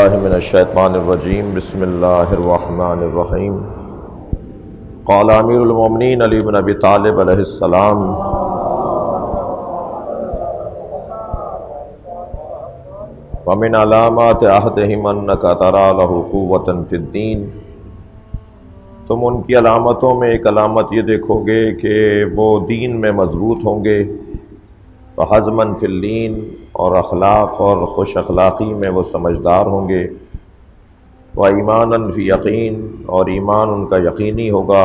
باللہ من الشیطان الرجیم بسم اللہ الرحمن الرحیم قال امیر المومنین علی بن ابی طالب علیہ السلام ومن علامات عہدہم انک تری لہ قوۃ فی الدین، تم ان کی علامتوں میں ایک علامت یہ دیکھو گے کہ وہ دین میں مضبوط ہوں گے، وحزماً فی اللین، اور اخلاق اور خوش اخلاقی میں وہ سمجھدار ہوں گے، وایماناً فی یقین، اور ایمان ان کا یقینی ہوگا،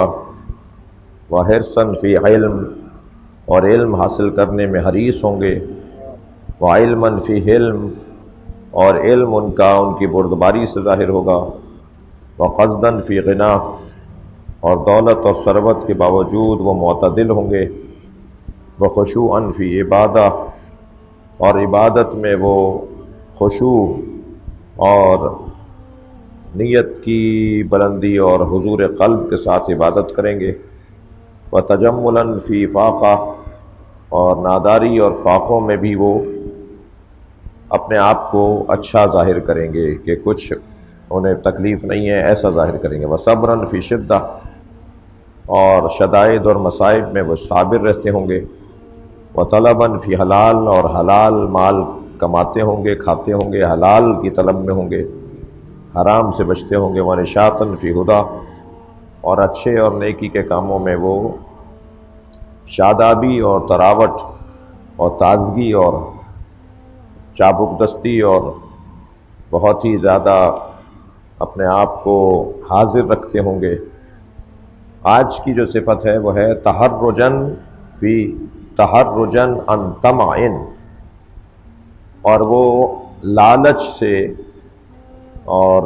وحرصاً فی علم، اور علم حاصل کرنے میں حریص ہوں گے، وعلماً فی حلم، اور علم ان کا ان کی بردباری سے ظاہر ہوگا، وقصداً فی غنا، اور دولت اور ثروت کے باوجود وہ معتدل ہوں گے، وخشوعاً فی عبادہ، اور عبادت میں وہ خشوع اور نیت کی بلندی اور حضور قلب کے ساتھ عبادت کریں گے، وتجملاً فی فاقہ، اور ناداری اور فاقوں میں بھی وہ اپنے آپ کو اچھا ظاہر کریں گے کہ کچھ انہیں تکلیف نہیں ہے، ایسا ظاہر کریں گے، وصبراً فی شدہ، اور شدائد اور مصائب میں وہ صابر رہتے ہوں گے، وطلباً فی حلال، اور حلال مال کماتے ہوں گے، کھاتے ہوں گے، حلال کی طلب میں ہوں گے، حرام سے بچتے ہوں گے، ونشاطاً فی ہدی، اور اچھے اور نیکی کے کاموں میں وہ شادابی اور تراوٹ اور تازگی اور چابک دستی اور بہت ہی زیادہ اپنے آپ کو حاضر رکھتے ہوں گے۔ آج کی جو صفت ہے وہ ہے تحرجن عن طمع، اور وہ لالچ سے اور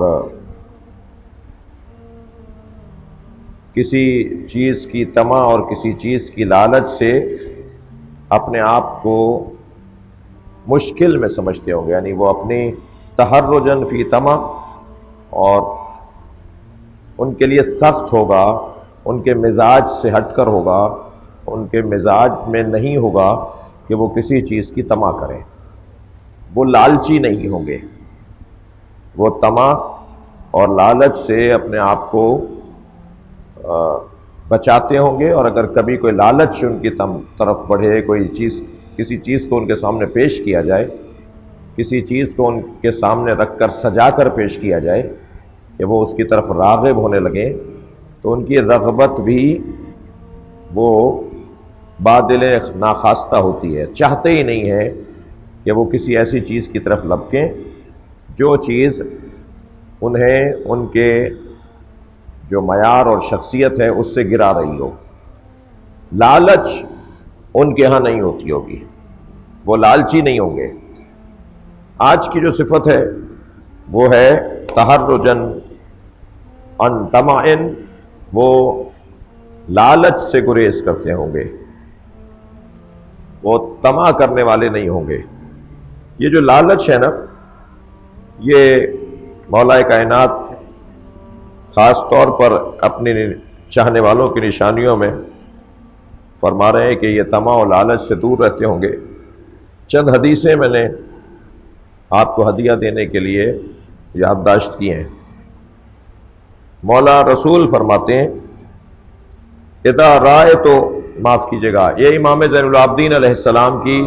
کسی چیز کی طمع اور کسی چیز کی لالچ سے اپنے آپ کو مشکل میں سمجھتے ہوں گے، یعنی وہ اپنی تحرجن فی طمع، اور ان کے لیے سخت ہوگا، ان کے مزاج سے ہٹ کر ہوگا، ان کے مزاج میں نہیں ہوگا کہ وہ کسی چیز کی طمع کریں، وہ لالچی نہیں ہوں گے، وہ طمع اور لالچ سے اپنے آپ کو بچاتے ہوں گے، اور اگر کبھی کوئی لالچ ان کی طرف بڑھے، کوئی چیز کسی چیز کو ان کے سامنے پیش کیا جائے، کسی چیز کو ان کے سامنے رکھ کر سجا کر پیش کیا جائے کہ وہ اس کی طرف راغب ہونے لگیں، تو ان کی رغبت بھی وہ بادل ناخواستہ ہوتی ہے، چاہتے ہی نہیں ہے کہ وہ کسی ایسی چیز کی طرف لپکیں جو چیز انہیں ان کے جو معیار اور شخصیت ہے اس سے گرا رہی ہو۔ لالچ ان کے ہاں نہیں ہوتی ہوگی، وہ لالچی نہیں ہوں گے۔ آج کی جو صفت ہے وہ ہے تحرجن عن طمع، وہ لالچ سے گریز کرتے ہوں گے، وہ طمع کرنے والے نہیں ہوں گے۔ یہ جو لالچ ہے نا، یہ مولا کائنات خاص طور پر اپنے چاہنے والوں کی نشانیوں میں فرما رہے ہیں کہ یہ طمع و لالچ سے دور رہتے ہوں گے۔ چند حدیثیں میں نے آپ کو ہدیہ دینے کے لیے یادداشت کی ہیں۔ مولا رسول فرماتے ہیں اذا رائے تو، معاف کیجیے گا، یہ امام زین العابدین علیہ السلام کی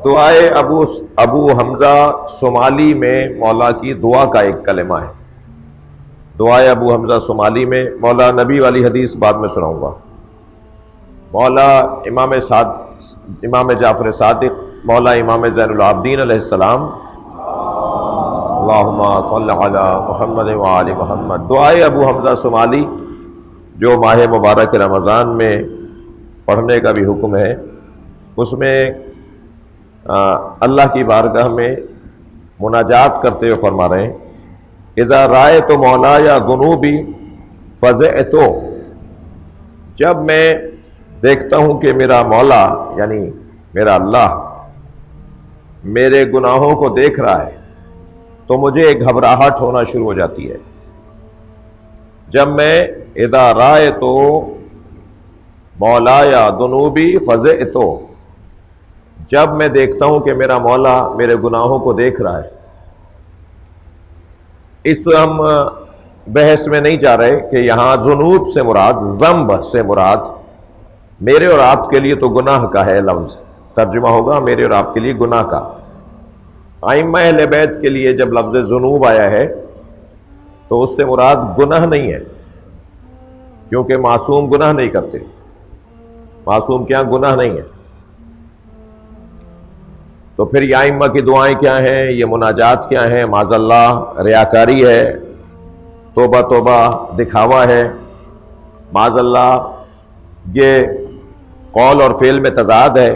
دعائے ابو حمزہ صومالی میں مولا کی دعا کا ایک کلمہ ہے۔ دعائے ابو حمزہ صومالی میں مولا نبی والی حدیث بعد میں سناؤں گا۔ مولا امام جعفر صادق، مولا امام زین العابدین علیہ السلام، اللہم صل علی محمد وآل محمد، دعائے ابو حمزہ صومالی جو ماہ مبارک رمضان میں پڑھنے کا بھی حکم ہے، اس میں اللہ کی بارگاہ میں مناجات کرتے ہوئے فرما رہے ہیں اذا رأیت مولایا ذنوبی فزعت، جب میں دیکھتا ہوں کہ میرا مولا یعنی میرا اللہ میرے گناہوں کو دیکھ رہا ہے تو مجھے ایک گھبراہٹ ہونا شروع ہو جاتی ہے۔ جب میں اذا رأیت مولایا ذنوبی فزعت، جب میں دیکھتا ہوں کہ میرا مولا میرے گناہوں کو دیکھ رہا ہے، اس ہم بحث میں نہیں جا رہے کہ یہاں ذنوب سے مراد، ذنب سے مراد میرے اور آپ کے لیے تو گناہ کا ہے لفظ، ترجمہ ہوگا میرے اور آپ کے لیے گناہ کا۔ ائمہ اہل بیت کے لیے جب لفظ ذنوب آیا ہے تو اس سے مراد گناہ نہیں ہے، کیونکہ معصوم گناہ نہیں کرتے، معصوم کیا گناہ نہیں ہے۔ تو پھر یہ ائمہ کی دعائیں کیا ہیں، یہ مناجات کیا ہیں؟ معاذ اللہ ریاکاری ہے، توبہ توبہ دکھاوا ہے، معاذ اللہ یہ قول اور فعل میں تضاد ہے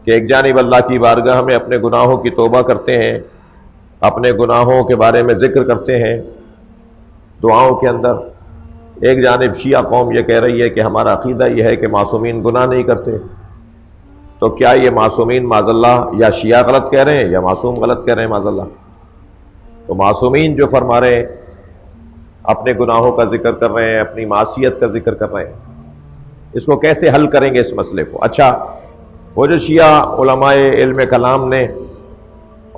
کہ ایک جانب اللہ کی بارگاہ میں اپنے گناہوں کی توبہ کرتے ہیں، اپنے گناہوں کے بارے میں ذکر کرتے ہیں دعاؤں کے اندر، ایک جانب شیعہ قوم یہ کہہ رہی ہے کہ ہمارا عقیدہ یہ ہے کہ معصومین گناہ نہیں کرتے۔ تو کیا یہ معصومین معاذ اللہ یا شیعہ غلط کہہ رہے ہیں یا معصوم غلط کہہ رہے ہیں معاذ اللہ؟ تو معصومین جو فرما رہے ہیں اپنے گناہوں کا ذکر کر رہے ہیں، اپنی معصیت کا ذکر کر رہے ہیں، اس کو کیسے حل کریں گے اس مسئلے کو؟ اچھا، وہ جو شیعہ علماء علم کلام نے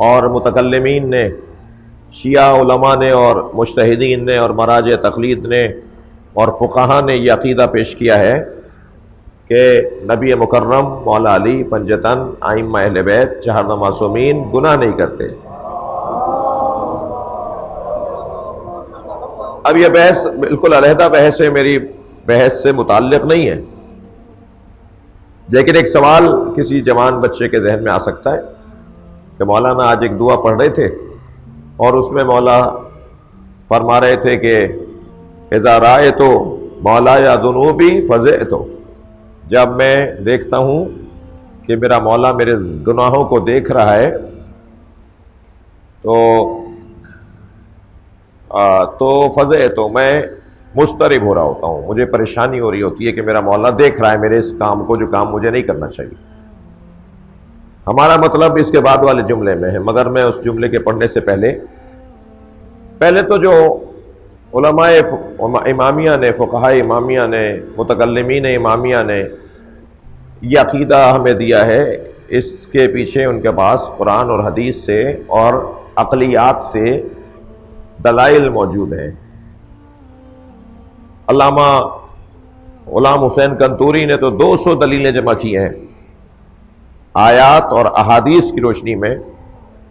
اور متکلمین نے، شیعہ علماء نے اور مجتہدین نے اور مراجع تقلید نے اور فقہا نے یہ عقیدہ پیش کیا ہے کہ نبی مکرم مولا علی پنجتن ائمہ اہل بیت چہارہ معصومین گناہ نہیں کرتے۔ اب یہ بحث بالکل علیحدہ بحث ہے، میری بحث سے متعلق نہیں ہے، لیکن ایک سوال کسی جوان بچے کے ذہن میں آ سکتا ہے کہ مولانا آج ایک دعا پڑھ رہے تھے اور اس میں مولا فرما رہے تھے کہ اذا رأیت مولایا ذنوبی فزعت، جب میں دیکھتا ہوں کہ میرا مولا میرے گناہوں کو دیکھ رہا ہے تو فزعت، میں مضطرب ہو رہا ہوتا ہوں، مجھے پریشانی ہو رہی ہوتی ہے کہ میرا مولا دیکھ رہا ہے میرے اس کام کو جو کام مجھے نہیں کرنا چاہیے۔ ہمارا مطلب اس کے بعد والے جملے میں ہے، مگر میں اس جملے کے پڑھنے سے پہلے تو جو علماء امامیہ نے، فقہاء امامیہ نے، متکلمین امامیہ نے یہ عقیدہ ہمیں دیا ہے، اس کے پیچھے ان کے پاس قرآن اور حدیث سے اور عقلیات سے دلائل موجود ہیں۔ علامہ غلام حسین کنتوری نے تو 200 دلیلیں جمع کی ہیں آیات اور احادیث کی روشنی میں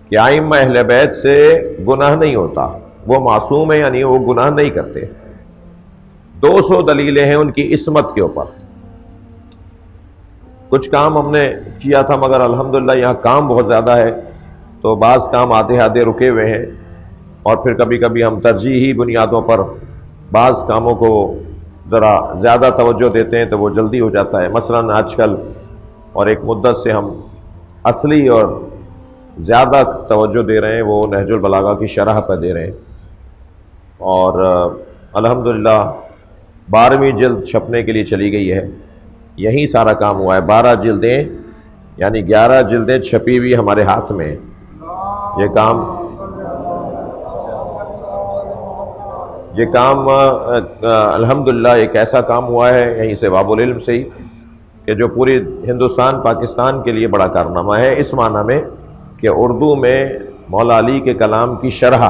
کہ ائمہ اہل بیت سے گناہ نہیں ہوتا، وہ معصوم ہیں، یعنی وہ گناہ نہیں کرتے۔ 200 دلیلیں ہیں ان کی عصمت کے اوپر۔ کچھ کام ہم نے کیا تھا مگر الحمدللہ یہاں کام بہت زیادہ ہے، تو بعض کام آدھے رکے ہوئے ہیں، اور پھر کبھی کبھی ہم ترجیحی بنیادوں پر بعض کاموں کو ذرا زیادہ توجہ دیتے ہیں تو وہ جلدی ہو جاتا ہے۔ مثلاً آج کل اور ایک مدت سے ہم اصلی اور زیادہ توجہ دے رہے ہیں، وہ نہج البلاغہ کی شرح پہ دے رہے ہیں، اور الحمدللہ 12ویں جلد چھپنے کے لیے چلی گئی ہے، یہی سارا کام ہوا ہے۔ 12 جلدیں یعنی 11 جلدیں چھپی ہوئی ہمارے ہاتھ میں۔ یہ کام الحمدللہ ایک ایسا کام ہوا ہے یہیں سے باب العلم سے ہی کہ جو پوری ہندوستان پاکستان کے لیے بڑا کارنامہ ہے، اس معنی میں کہ اردو میں مولا علی کے کلام کی شرح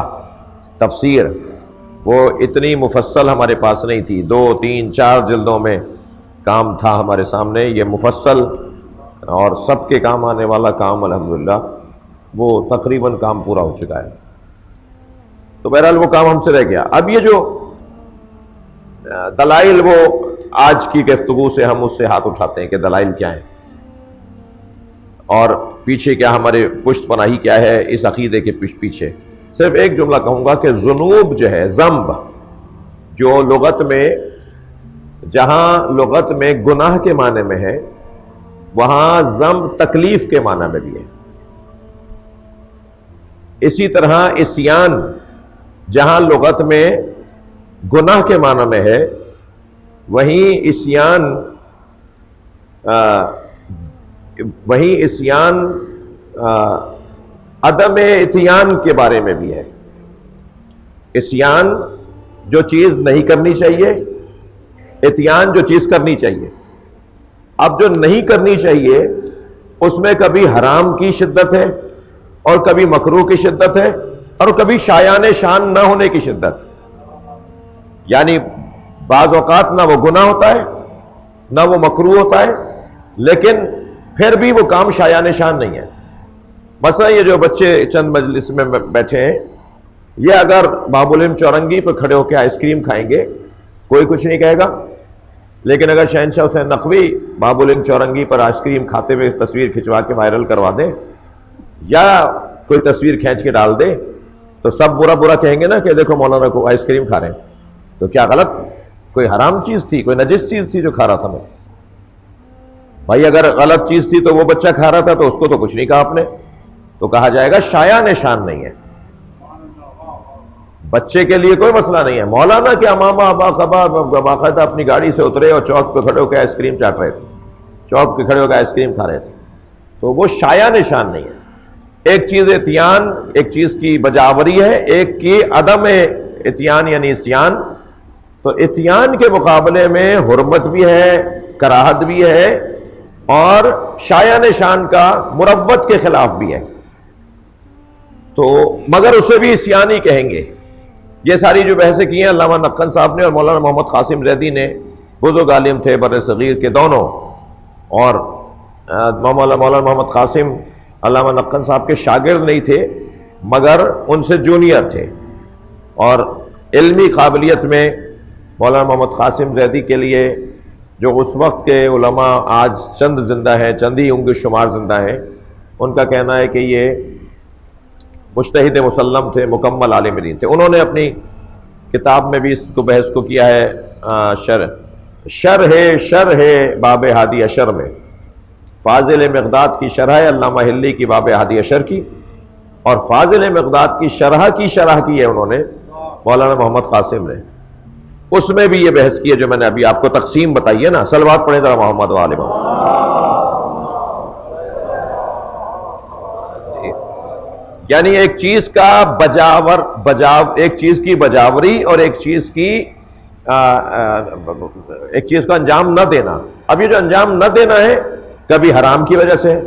تفسیر وہ اتنی مفصل ہمارے پاس نہیں تھی، 2 3 4 جلدوں میں کام تھا ہمارے سامنے، یہ مفصل اور سب کے کام آنے والا کام الحمدللہ وہ تقریباً کام پورا ہو چکا ہے۔ تو بہرحال وہ کام ہم سے رہ گیا۔ اب یہ جو دلائل، وہ آج کی گفتگو سے ہم اس سے ہاتھ اٹھاتے ہیں کہ دلائل کیا ہیں اور پیچھے کیا ہمارے پشت پناہی کیا ہے اس عقیدے کے پیچھے۔ صرف ایک جملہ کہوں گا کہ ذنوب جو ہے، ذنب، جو لغت میں، جہاں لغت میں گناہ کے معنی میں ہے، وہاں ذنب تکلیف کے معنی میں بھی ہے۔ اسی طرح عصیان جہاں لغت میں گناہ کے معنی میں ہے، وہیں عصیان عدم اتیان کے بارے میں بھی ہے۔ عصیان جو چیز نہیں کرنی چاہیے، اتیان جو چیز کرنی چاہیے۔ اب جو نہیں کرنی چاہیے اس میں کبھی حرام کی شدت ہے اور کبھی مکروہ کی شدت ہے اور کبھی شایان شان نہ ہونے کی شدت ہے. یعنی بعض اوقات نہ وہ گناہ ہوتا ہے نہ وہ مکروہ ہوتا ہے، لیکن پھر بھی وہ کام شایان شان نہیں ہے. مثلا یہ جو بچے چند مجلس میں بیٹھے ہیں، یہ اگر باب العلم چورنگی پہ کھڑے ہو کے آئس کریم کھائیں گے کوئی کچھ نہیں کہے گا، لیکن اگر شہنشاہ حسین نقوی باب العلم چورنگی پر آئس کریم کھاتے ہوئے تصویر کھنچوا کے وائرل کروا دیں یا کوئی تصویر کھینچ کے ڈال دے تو سب برا برا کہیں گے نا کہ دیکھو مولانا کو آئس کریم کھا رہے ہیں. تو کیا غلط کوئی حرام چیز تھی، کوئی نجس چیز تھی جو کھا رہا تھا؟ میں بھائی اگر غلط چیز تھی تو وہ بچہ کھا رہا تھا تو اس کو تو کچھ نہیں کہا آپ نے، تو کہا جائے گا شایان شان نہیں ہے. بچے کے لیے کوئی مسئلہ نہیں ہے. مولانا کے امامہ ابا خبا باقاعدہ اپنی گاڑی سے اترے اور چوک پہ کھڑے ہو کے آئس کریم چاٹ رہے تھے، چوک پہ کھڑے ہو کے آئس کریم کھا رہے تھے، تو وہ شایان شان نہیں ہے. ایک چیز اتیان، ایک چیز کی بجاوری ہے، ایک کی عدم اتیان یعنی اسیان. تو اتیان کے مقابلے میں حرمت بھی ہے، کراہت بھی ہے، اور شایان شان کا مروت کے خلاف بھی ہے. تو مگر اسے بھی اسیان ہی کہیں گے. یہ ساری جو بحثیں کی ہیں علامہ نقن صاحب نے اور مولانا محمد قاسم زیدی نے، بزرگ عالم تھے بر صغیر کے دونوں، اور مولانا محمد قاسم علامہ نقن صاحب کے شاگرد نہیں تھے مگر ان سے جونیئر تھے، اور علمی قابلیت میں مولانا محمد قاسم زیدی کے لیے جو اس وقت کے علماء آج چند زندہ ہیں، چند ہی ان کے شمار زندہ ہیں، ان کا کہنا ہے کہ یہ مجتہد مسلم تھے، مکمل عالم دین تھے. انہوں نے اپنی کتاب میں بھی اس کو بحث کو کیا ہے، شرح باب ہادی اشر میں فاضل مقداد کی شرح ہے علامہ ہلی کی باب ہادی اشر کی، اور فاضل مقداد کی شرح کی ہے انہوں نے مولانا محمد قاسم نے. اس میں بھی یہ بحث کی ہے جو میں نے ابھی آپ کو تقسیم بتائی ہے نا. صلوات پڑھیں ذرا محمد و آل محمد. یعنی ایک چیز کا ایک چیز کی بجاوری اور ایک چیز کا انجام نہ دینا. اب یہ جو انجام نہ دینا ہے کبھی حرام کی وجہ سے،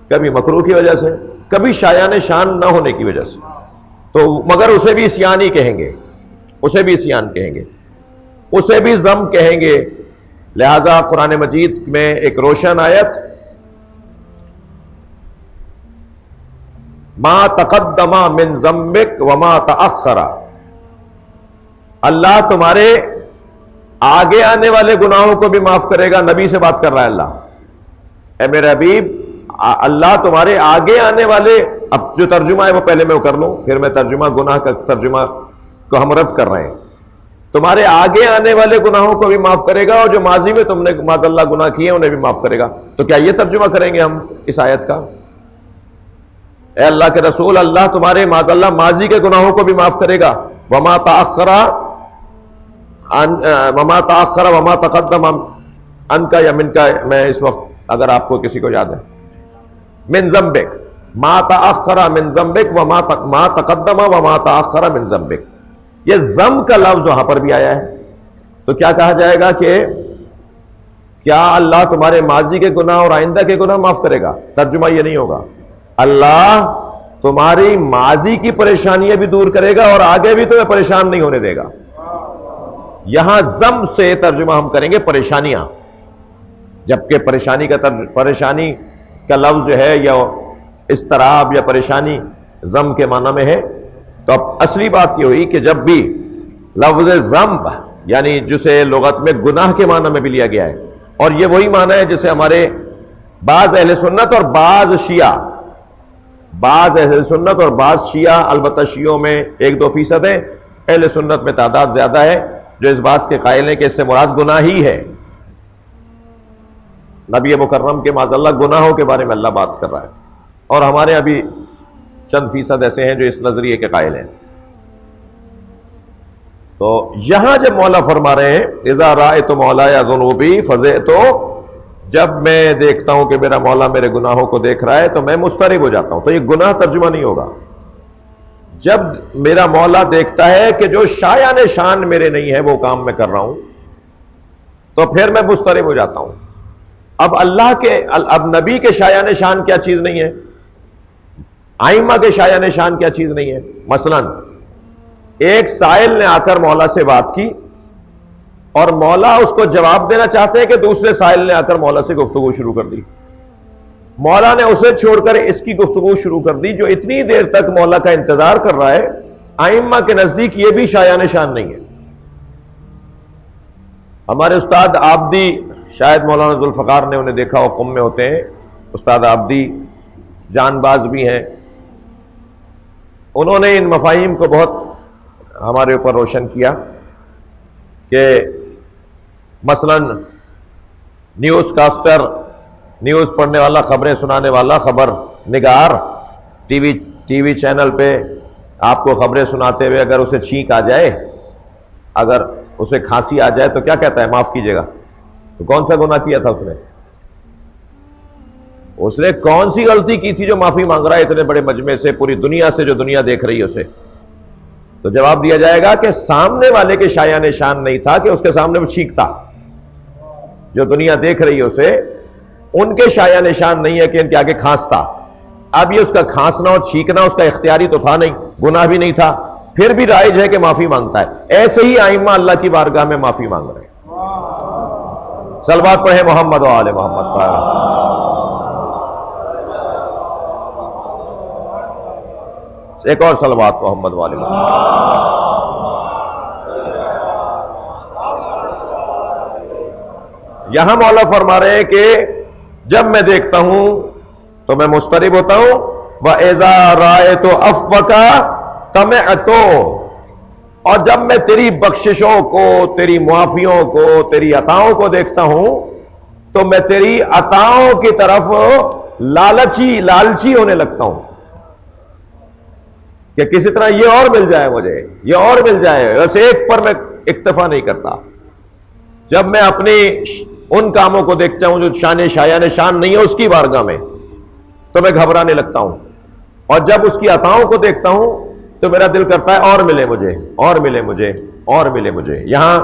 کبھی مکروہ کی وجہ سے، کبھی شایان شان نہ ہونے کی وجہ سے، تو مگر اسے بھی اسیان ہی کہیں گے، اسے بھی اسیان کہیں گے، اسے بھی ذم کہیں گے. لہذا قرآن مجید میں ایک روشن آیت، ما تقدم من ذنبک وما تأخر، اللہ تمہارے آگے آنے والے گناہوں کو بھی معاف کرے گا. نبی سے بات کر رہا ہے اللہ، اے میرے حبیب اللہ تمہارے آگے آنے والے، اب جو ترجمہ ہے وہ پہلے میں کر لوں پھر میں ترجمہ گناہ کا ترجمہ کو ہم رد کر رہے ہیں. تمہارے آگے آنے والے گناہوں کو بھی معاف کرے گا، اور جو ماضی میں تم نے معاذ اللہ گناہ کیے انہیں بھی معاف کرے گا. تو کیا یہ ترجمہ کریں گے ہم اس آیت کا؟ اے اللہ کے رسول، اللہ تمہارے معاذ اللہ ماضی کے گناہوں کو بھی معاف کرے گا. وما تأخر وما تقدم ان کا یا من کا، میں اس وقت اگر آپ کو کسی کو یاد ہے، من ذنبک، ما تأخر من ذنبک وما تقدم وما تأخر من ذنبک. یہ ذنب کا لفظ وہاں پر بھی آیا ہے. تو کیا کہا جائے گا کہ کیا اللہ تمہارے ماضی کے گناہ اور آئندہ کے گناہ معاف کرے گا؟ ترجمہ یہ نہیں ہوگا. اللہ تمہاری ماضی کی پریشانیاں بھی دور کرے گا اور آگے بھی تمہیں پریشان نہیں ہونے دے گا. یہاں ذنب سے ترجمہ ہم کریں گے پریشانیاں، جبکہ پریشانی کا لفظ جو ہے یا اضطراب یا پریشانی ذنب کے معنی میں ہے. تو اب اصلی بات یہ ہوئی کہ جب بھی لفظ ذنب یعنی جسے لغت میں گناہ کے معنی میں بھی لیا گیا ہے، اور یہ وہی معنی ہے جسے ہمارے بعض اہل سنت اور بعض اہل سنت اور بعض شیعہ، البتہ شیعوں میں 1-2% ہیں، اہل سنت میں تعداد زیادہ ہے جو اس بات کے قائل ہیں کہ اس سے مراد گناہ ہی ہے. نبی مکرم کے معاذ اللہ گناہوں کے بارے میں اللہ بات کر رہا ہے، اور ہمارے ابھی چند فیصد ایسے ہیں جو اس نظریے کے قائل ہیں. تو یہاں جب مولا فرما رہے ہیں اذا رأیت مولایا ذنوبی فزعت، جب میں دیکھتا ہوں کہ میرا مولا میرے گناہوں کو دیکھ رہا ہے تو میں مضطرب ہو جاتا ہوں. تو یہ گناہ ترجمہ نہیں ہوگا. جب میرا مولا دیکھتا ہے کہ جو شایان شان میرے نہیں ہے وہ کام میں کر رہا ہوں تو پھر میں مضطرب ہو جاتا ہوں. اب اللہ کے اب نبی کے شایان شان کیا چیز نہیں ہے، ائمہ کے شایان شان کیا چیز نہیں ہے؟ مثلا ایک سائل نے آ کر مولا سے بات کی اور مولا اس کو جواب دینا چاہتے ہیں کہ دوسرے سائل نے آ کر مولا سے گفتگو شروع کر دی، مولا نے اسے چھوڑ کر اس کی گفتگو شروع کر دی جو اتنی دیر تک مولا کا انتظار کر رہا ہے، ائمہ کے نزدیک یہ بھی شایان شان نہیں ہے۔ ہمارے استاد عابدی، شاید مولانا ذوالفقار نے انہیں دیکھا ہو، قم میں ہوتے ہیں استاد عابدی، جان باز بھی ہیں، انہوں نے ان مفاہیم کو بہت ہمارے اوپر روشن کیا کہ مثلا نیوز کاسٹر، نیوز پڑھنے والا، خبریں سنانے والا، خبر نگار، ٹی وی چینل پہ آپ کو خبریں سناتے ہوئے اگر اسے چھینک آ جائے، اگر اسے کھانسی آ جائے تو کیا کہتا ہے؟ معاف کیجیے گا۔ تو کون سا گناہ کیا تھا اس نے کون سی غلطی کی تھی جو معافی مانگ رہا ہے اتنے بڑے مجمع سے، پوری دنیا سے، جو دنیا دیکھ رہی ہے اسے؟ تو جواب دیا جائے گا کہ سامنے والے کے شایان شان نہیں تھا کہ اس کے سامنے وہ چھینکتا، جو دنیا دیکھ رہی ہے اسے، ان کے شایان شان نہیں ہے کہ ان کے آگے کھانستا۔ اب یہ اس کا کھانسنا اور چھینکنا اس کا اختیاری تو تھا نہیں، گناہ بھی نہیں تھا، پھر بھی رائج ہے کہ معافی مانگتا ہے۔ ایسے ہی ائمہ اللہ کی بارگاہ میں معافی مانگ رہے ہیں۔ صلوات پڑھیں محمد و آل محمد پر۔ ایک اور صلوات محمد و آل محمد۔ یہاں مولا فرما رہے ہیں کہ جب میں دیکھتا ہوں تو میں مضطرب ہوتا ہوں، وَإِذَا رَأَيْتُ عَفْوَكَ طَمَعْتُ، اور جب میں تیری بخششوں کو، تیری معافیوں کو، تیری عطاؤں کو دیکھتا ہوں تو میں تیری عطاؤں کی طرف لالچی ہونے لگتا ہوں کہ کسی طرح یہ اور مل جائے، مجھے یہ اور مل جائے، بس ایک پر میں اکتفا نہیں کرتا۔ جب میں اپنی ان کاموں کو دیکھتا ہوں جو شایان شان نہیں ہے اس کی بارگاہ میں تو میں گھبرانے لگتا ہوں، اور جب اس کی عطاؤں کو دیکھتا ہوں تو میرا دل کرتا ہے اور ملے مجھے، اور ملے مجھے، اور ملے مجھے۔ یہاں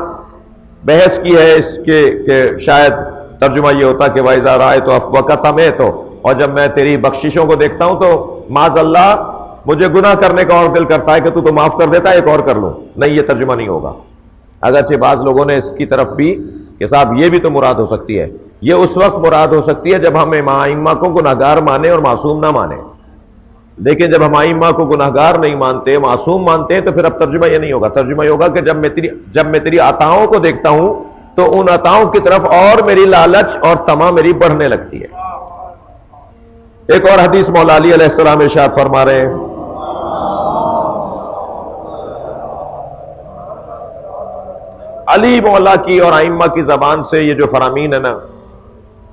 بحث کی ہے اس کے کہ شاید ترجمہ یہ ہوتا کہ وَإِذَا رَأَيْتُ عَفْوَكَ طَمَعْتُ، اور جب میں تیری بخششوں کو دیکھتا ہوں تو معاذ اللہ مجھے گناہ کرنے کا اور دل کرتا ہے کہ تو معاف کر دیتا ہے، ایک اور کر لوں۔ نہیں، یہ ترجمہ نہیں ہوگا، اگرچہ بعض لوگوں نے اس کی طرف بھی کہ صاحب یہ بھی تو مراد ہو سکتی ہے۔ یہ اس وقت مراد ہو سکتی ہے جب ہم ائمہ کو گناہگار مانیں اور معصوم نہ مانیں، لیکن جب ہم ائمہ کو گناہگار نہیں مانتے، معصوم مانتے ہیں، تو پھر اب ترجمہ یہ نہیں ہوگا۔ ترجمہ یہ ہوگا کہ جب میں تیری عطاؤں کو دیکھتا ہوں تو ان عطاؤں کی طرف اور میری لالچ اور طمع میری بڑھنے لگتی ہے۔ ایک اور حدیث مولا علی علیہ السلام ارشاد فرما رہے ہیں، علی مولا کی اور ائمہ کی زبان سے یہ جو فرامین ہے نا،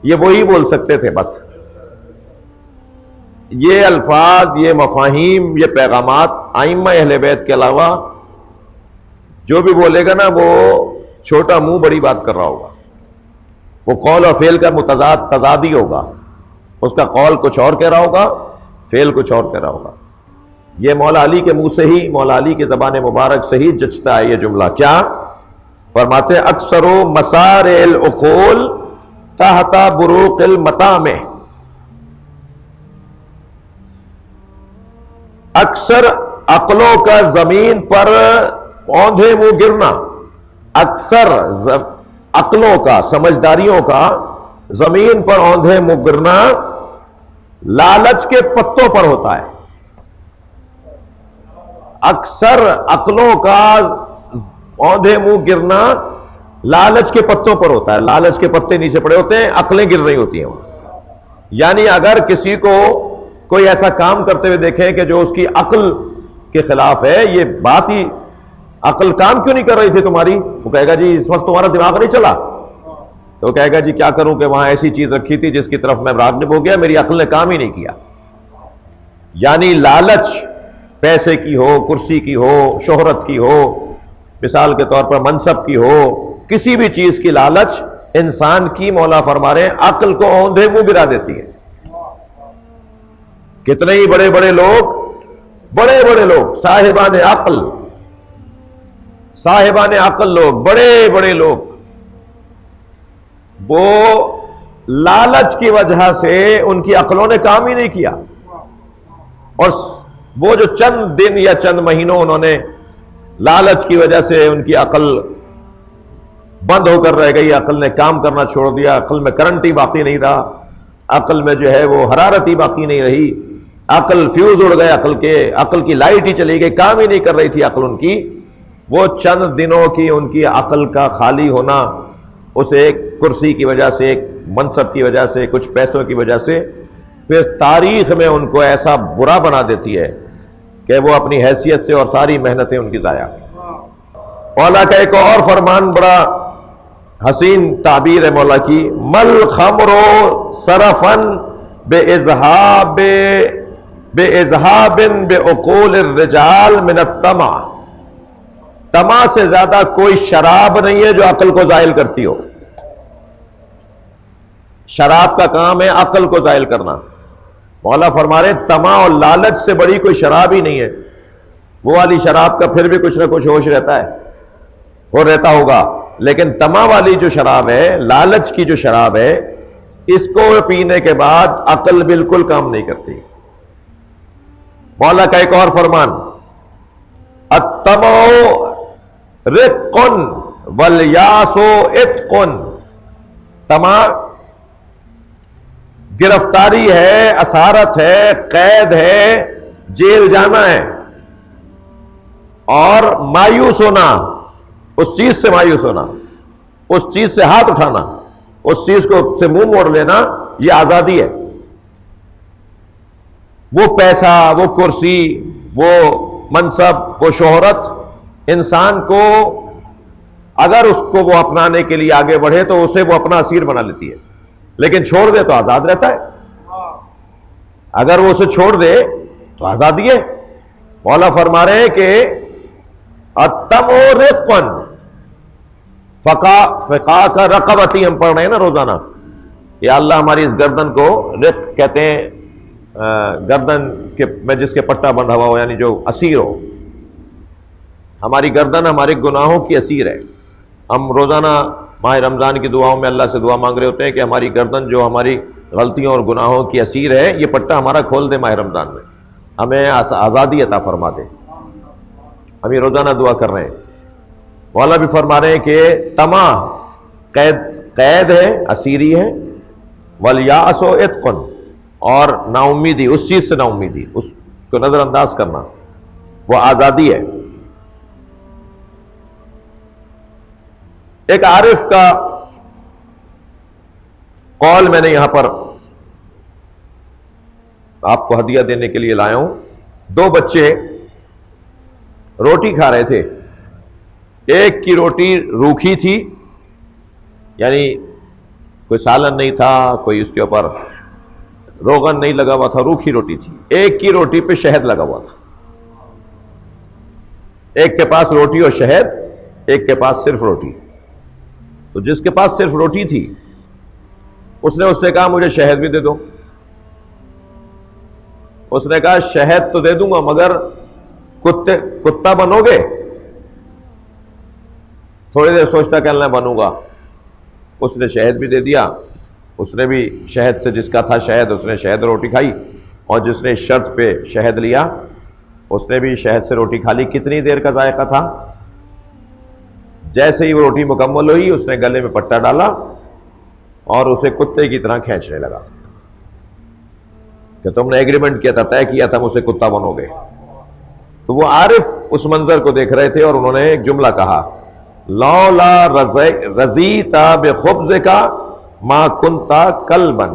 یہ وہی بول سکتے تھے بس۔ یہ الفاظ، یہ مفاہیم، یہ پیغامات ائمہ اہل بیت کے علاوہ جو بھی بولے گا نا وہ چھوٹا منہ بڑی بات کر رہا ہوگا، وہ قول اور فعل کا تضادی ہوگا، اس کا قول کچھ اور کہہ رہا ہوگا، فعل کچھ اور کہہ رہا ہوگا۔ یہ مولا علی کے منہ سے ہی، مولا علی کی زبان مبارک سے ہی جچتا ہے یہ جملہ۔ کیا فرماتے؟ اکثر مسار العقول تحت بروق المطامع، اکثر عقلوں کا زمین پر اوندھے منہ گرنا، اکثر عقلوں کا، سمجھداریوں کا زمین پر اوندھے منہ گرنا لالچ کے پتوں پر ہوتا ہے۔ اکثر عقلوں کا اوندھے منہ گرنا لالچ کے پتوں پر ہوتا ہے۔ لالچ کے پتے نیچے پڑے ہوتے ہیں، عقلیں گر رہی ہوتی ہیں۔ یعنی اگر کسی کو کوئی ایسا کام کرتے ہوئے دیکھیں کہ جو اس کی عقل کے خلاف ہے، یہ بات ہی عقل کام کیوں نہیں کر رہی تھی تمہاری، وہ کہے گا جی اس وقت تمہارا دماغ نہیں چلا، تو وہ کہے گا جی کیا کروں کہ وہاں ایسی چیز رکھی تھی جس کی طرف میں راغب ہو گیا، میری عقل نے کام ہی نہیں کیا۔ یعنی لالچ پیسے کی ہو، کرسی کی ہو، شہرت کی ہو، مثال کے طور پر منصب کی ہو، کسی بھی چیز کی لالچ انسان کی، مولا فرما رہے ہیں، عقل کو اوندھے منہ گرا دیتی ہے۔ کتنے ہی بڑے بڑے لوگ صاحبان عقل لوگ، بڑے بڑے لوگ، وہ لالچ کی وجہ سے ان کی عقلوں نے کام ہی نہیں کیا، اور وہ جو چند دن یا چند مہینوں انہوں نے لالچ کی وجہ سے ان کی عقل بند ہو کر رہ گئی، عقل نے کام کرنا چھوڑ دیا، عقل میں کرنٹ ہی باقی نہیں رہا، عقل میں جو ہے وہ حرارت ہی باقی نہیں رہی، عقل فیوز اڑ گئے، عقل کی لائٹ ہی چلی گئی، کام ہی نہیں کر رہی تھی عقل ان کی۔ وہ چند دنوں کی ان کی عقل کا خالی ہونا، اس ایک کرسی کی وجہ سے، ایک منصب کی وجہ سے، کچھ پیسوں کی وجہ سے، پھر تاریخ میں ان کو ایسا برا بنا دیتی ہے کہ وہ اپنی حیثیت سے اور ساری محنتیں ان کی ضائع۔ مولا کا ایک اور فرمان بڑا حسین تعبیر ہے مولا کی، مل خمر صرفن بے اذہاب بعقول الرجال من الطمع، طمع سے زیادہ کوئی شراب نہیں ہے جو عقل کو زائل کرتی ہو۔ شراب کا کام ہے عقل کو زائل کرنا۔ مولا فرما رہے ہیں طمع اور لالچ سے بڑی کوئی شراب ہی نہیں ہے۔ وہ والی شراب کا پھر بھی کچھ نہ کچھ ہوش رہتا ہے، اور رہتا ہوگا، لیکن طمع والی جو شراب ہے، لالچ کی جو شراب ہے، اس کو پینے کے بعد عقل بالکل کام نہیں کرتی۔ مولا کا ایک اور فرمان، الطمع رق والیاس عتق، طمع گرفتاری ہے، اسارت ہے، قید ہے، جیل جانا ہے، اور مایوس ہونا، اس چیز سے مایوس ہونا، اس چیز سے ہاتھ اٹھانا، اس چیز کو سے منہ موڑ لینا، یہ آزادی ہے۔ وہ پیسہ، وہ کرسی، وہ منصب، وہ شہرت انسان کو اگر اس کو وہ اپنانے کے لیے آگے بڑھے تو اسے وہ اپنا اسیر بنا لیتی ہے، لیکن چھوڑ دے تو آزاد رہتا ہے۔ اگر وہ اسے چھوڑ دے تو آزادی ہے۔ مولا فرما رہے ہیں کہ الطمع رق، فقا کا رقبتی ہم پڑھ رہے ہیں نا روزانہ، یا اللہ ہماری اس گردن کو، رق کہتے ہیں گردن کے میں جس کے پٹا بندھا ہوا ہو، یعنی جو اسیر ہو۔ ہماری گردن ہمارے گناہوں کی اسیر ہے۔ ہم روزانہ ماہ رمضان کی دعاؤں میں اللہ سے دعا مانگ رہے ہوتے ہیں کہ ہماری گردن جو ہماری غلطیوں اور گناہوں کی اسیر ہے، یہ پٹا ہمارا کھول دے ماہ رمضان میں، ہمیں آزادی عطا فرما دے۔ ہم یہ روزانہ دعا کر رہے ہیں۔ مولا بھی فرما رہے ہیں کہ طمع قید ہے، اسیری ہے، والیاس عتق، اور نا امیدی، اس چیز سے نا امیدی، اس کو نظر انداز کرنا، وہ آزادی ہے۔ ایک عارف کا قول میں نے یہاں پر آپ کو ہدیہ دینے کے لیے لایا ہوں۔ دو بچے روٹی کھا رہے تھے، ایک کی روٹی روکھی تھی، یعنی کوئی سالن نہیں تھا، کوئی اس کے اوپر روغن نہیں لگا ہوا تھا، روکھی روٹی تھی۔ ایک کی روٹی پہ شہد لگا ہوا تھا۔ ایک کے پاس روٹی اور شہد، ایک کے پاس صرف روٹی۔ تو جس کے پاس صرف روٹی تھی اس نے اس سے کہا مجھے شہد بھی دے دو۔ اس نے کہا شہد تو دے دوں گا مگر کتا بنو گے؟ تھوڑی دیر سوچتا کہ اللہ بنوں گا۔ اس نے شہد بھی دے دیا، اس نے بھی شہد سے، جس کا تھا شہد، اس نے شہد روٹی کھائی، اور جس نے شرط پہ شہد لیا اس نے بھی شہد سے روٹی کھا لی۔ کتنی دیر کا ذائقہ تھا؟ جیسے ہی وہ روٹی مکمل ہوئی اس نے گلے میں پٹا ڈالا اور اسے کتے کی طرح کھینچنے لگا کہ تم نے ایگریمنٹ کیا تھا، طے کیا تھا مجھ سے کتا بنو گے۔ تو وہ عارف اس منظر کو دیکھ رہے تھے اور انہوں نے ایک جملہ کہا، لولا رضیت بخبزک ما کنت کلبا،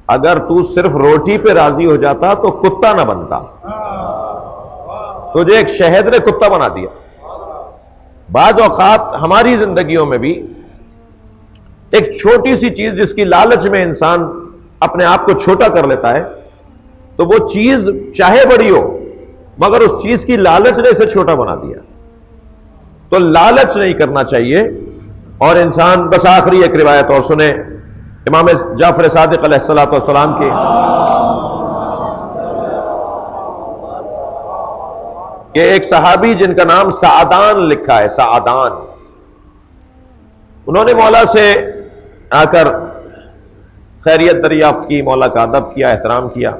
اگر تو صرف روٹی پہ راضی ہو جاتا تو کتا نہ بنتا، تجھے ایک شہد نے کتا بنا دیا۔ بعض اوقات ہماری زندگیوں میں بھی ایک چھوٹی سی چیز جس کی لالچ میں انسان اپنے آپ کو چھوٹا کر لیتا ہے، تو وہ چیز چاہے بڑی ہو مگر اس چیز کی لالچ نے اسے چھوٹا بنا دیا۔ تو لالچ نہیں کرنا چاہیے۔ اور انسان، بس آخری ایک روایت اور سنیں امام جعفر صادق علیہ السلام کی، کہ ایک صحابی جن کا نام سعدان لکھا ہے، سعدان، انہوں نے مولا سے آ کر خیریت دریافت کی، مولا کا ادب کیا، احترام کیا۔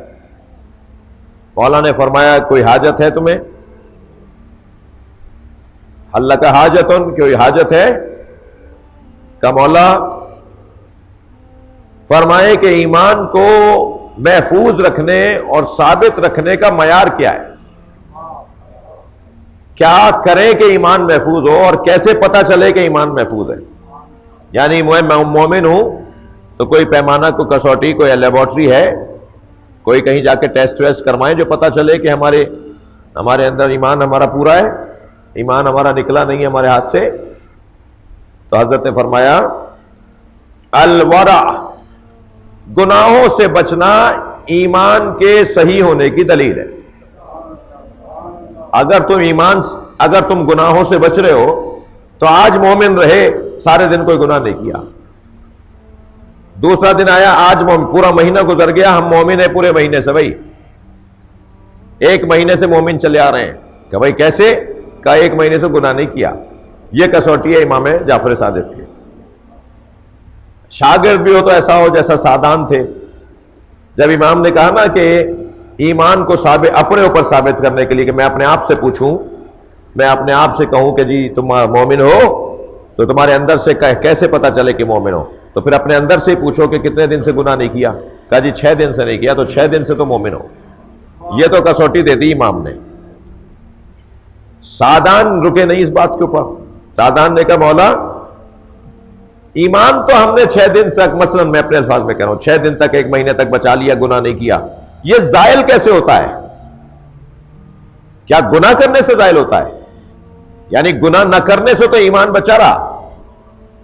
مولا نے فرمایا کوئی حاجت ہے تمہیں؟ حل لک حاجت، کوئی حاجت ہے؟ کہ مولا فرمائے کہ ایمان کو محفوظ رکھنے اور ثابت رکھنے کا معیار کیا ہے؟ کیا کریں کہ ایمان محفوظ ہو، اور کیسے پتہ چلے کہ ایمان محفوظ ہے؟ یعنی میں مومن ہوں تو کوئی پیمانہ، کوئی کسوٹی، کوئی لیبارٹری ہے، کوئی کہیں جا کے ٹیسٹ ویسٹ کروائیں جو پتہ چلے کہ ہمارے اندر ایمان ہمارا پورا ہے، ایمان ہمارا نکلا نہیں ہے ہمارے ہاتھ سے؟ تو حضرت نے فرمایا الورع، گناہوں سے بچنا ایمان کے صحیح ہونے کی دلیل ہے۔ اگر تم گناہوں سے بچ رہے ہو تو آج مومن رہے، سارے دن کوئی گناہ نہیں کیا، دوسرا دن آیا، آج پورا مہینہ گزر گیا، ہم مومن ہیں پورے مہینے سے، بھائی ایک مہینے سے مومن چلے آ رہے ہیں، کہ بھائی کیسے؟ کہ ایک مہینے سے گناہ نہیں کیا۔ یہ کسوٹی ہے امام جعفر صادق کی۔ شاگرد بھی ہو تو ایسا ہو جیسا سادان تھے، جب امام نے کہا نا کہ ایمان کو اپنے اوپر ثابت کرنے کے لیے، کہ میں اپنے آپ سے پوچھوں، میں اپنے آپ سے کہوں کہ جی تم مومن ہو، تو تمہارے اندر سے کیسے پتہ چلے کہ مومن ہو؟ تو پھر اپنے اندر سے پوچھو کہ کتنے دن سے گناہ نہیں کیا؟ کہا جی 6 دن سے نہیں کیا، تو 6 دن سے تو مومن ہو۔ یہ تو کسوٹی دے دی امام نے۔ سادان رکے نہیں اس بات کے اوپر، سادان نے کہا مولا ایمان تو ہم نے 6 دن تک، مثلا میں اپنے الفاظ میں کہہ رہا ہوں، 6 دن تک، 1 مہینے تک بچا لیا، گناہ نہیں کیا، یہ زائل کیسے ہوتا ہے؟ کیا گناہ کرنے سے زائل ہوتا ہے؟ یعنی گناہ نہ کرنے سے تو ایمان بچا رہا،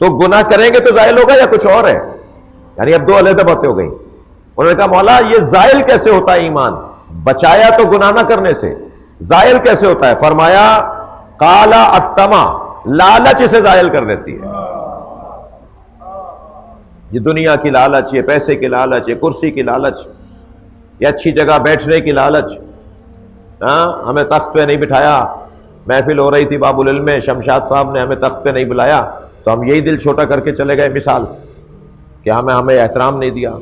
تو گناہ کریں گے تو زائل ہوگا یا کچھ اور ہے؟ یعنی اب 2 علیحدہ باتیں ہو گئیں۔ انہوں نے کہا مولا یہ زائل کیسے ہوتا ہے؟ ایمان بچایا تو گناہ نہ کرنے سے، زائل کیسے ہوتا ہے؟ فرمایا قالا الطمع، لالچ اسے زائل کر دیتی ہے۔ یہ دنیا کی لالچ، یہ پیسے کی لالچ، یہ کرسی کی لالچ، یہ اچھی جگہ بیٹھنے کی لالچ، ہمیں تخت پہ نہیں بٹھایا، محفل ہو رہی تھی باب العلم میں، شمشاد صاحب نے ہمیں تخت پہ نہیں بلایا تو ہم یہی دل چھوٹا کر کے چلے گئے، مثال کہ ہمیں احترام نہیں دیا،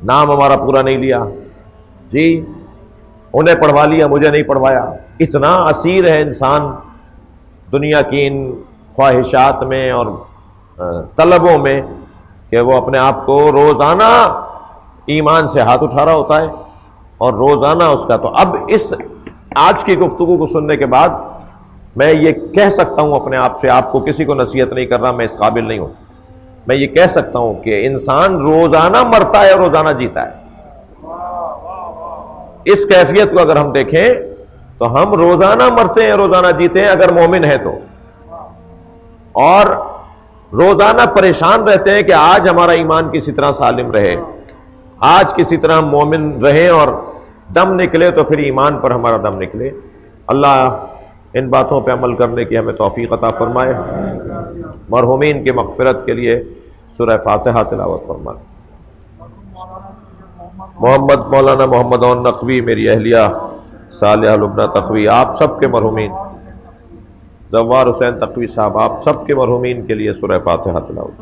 نام ہمارا پورا نہیں لیا، جی انہیں پڑھوا لیا مجھے نہیں پڑھوایا۔ اتنا اسیر ہے انسان دنیا کی ان خواہشات میں اور طلبوں میں کہ وہ اپنے آپ کو روزانہ ایمان سے ہاتھ اٹھا رہا ہوتا ہے، اور روزانہ اس کا۔ تو اب اس آج کی گفتگو کو سننے کے بعد میں یہ کہہ سکتا ہوں اپنے آپ سے، آپ کو کسی کو نصیحت نہیں کر رہا، میں اس قابل نہیں ہوں، میں یہ کہہ سکتا ہوں کہ انسان روزانہ مرتا ہے اور روزانہ جیتا ہے۔ اس کیفیت کو اگر ہم دیکھیں تو ہم روزانہ مرتے ہیں، روزانہ جیتے ہیں اگر مومن ہے تو، اور روزانہ پریشان رہتے ہیں کہ آج ہمارا ایمان کسی طرح سالم رہے، آج کسی طرح ہم مومن رہیں اور دم نکلے تو پھر ایمان پر ہمارا دم نکلے۔ اللہ ان باتوں پہ عمل کرنے کی ہمیں توفیق عطا فرمائے۔ مرحومین کی مغفرت کے لیے سورہ فاتحہ تلاوت فرمائے۔ محمد مولانا محمد اون نقوی، میری اہلیہ صالحہ لبنہ تقوی، آپ سب کے مرحومین، زوار حسین تقوی صاحب، آپ سب کے مرحومین کے لیے سورہ فاتحہ تلاوت۔